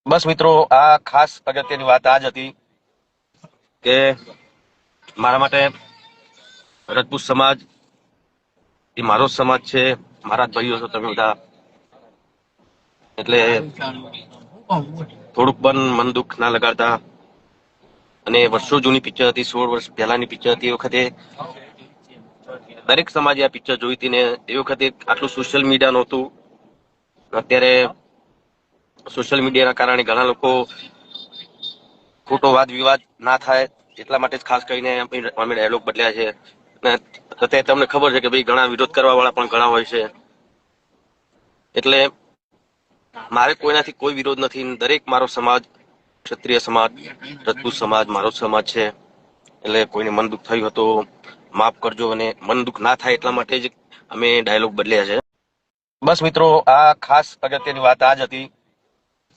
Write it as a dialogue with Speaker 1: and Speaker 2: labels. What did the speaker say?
Speaker 1: બસ મિત્રો, આ ખાસ અગત્યની વાત આ જ હતી કે મારા માટે રજપૂત સમાજ એ મારો જ સમાજ છે, મારા જ ભાઈઓ છો તમે બધા. એટલે થોડુંક પણ મન દુઃખ ના લગાડતા. અને વર્ષો જૂની પિક્ચર હતી, 16 વર્ષ પહેલાની પિક્ચર હતી. એ વખતે દરેક સમાજે આ પિક્ચર જોઈ હતી ને એ વખતે આટલું સોશિયલ મીડિયા નહોતું. અત્યારે સોશિયલ મીડિયાના કારણે ઘણા લોકો ખોટો વાદ વિવાદ ના થાય એટલા માટે જ ખાસ કરીને અમે ડાયલોગ બદલ્યા છે. અને અત્યારે તમને ખબર છે કે ભાઈ ઘણા વિરોધ કરવા વાળા પણ ઘણા હોય છે. એટલે મારે કોઈનાથી કોઈ વિરોધ નથી. દરેક મારો સમાજ, ક્ષત્રિય સમાજ, રજપૂત સમાજ મારો સમાજ છે. એટલે કોઈને મન દુઃખ થયું હતો માફ કરજો, અને મન દુઃખ ના થાય એટલા માટે જ અમે ડાયલોગ બદલ્યા છે. બસ મિત્રો, આ ખાસ અગત્યની વાત આ જ હતી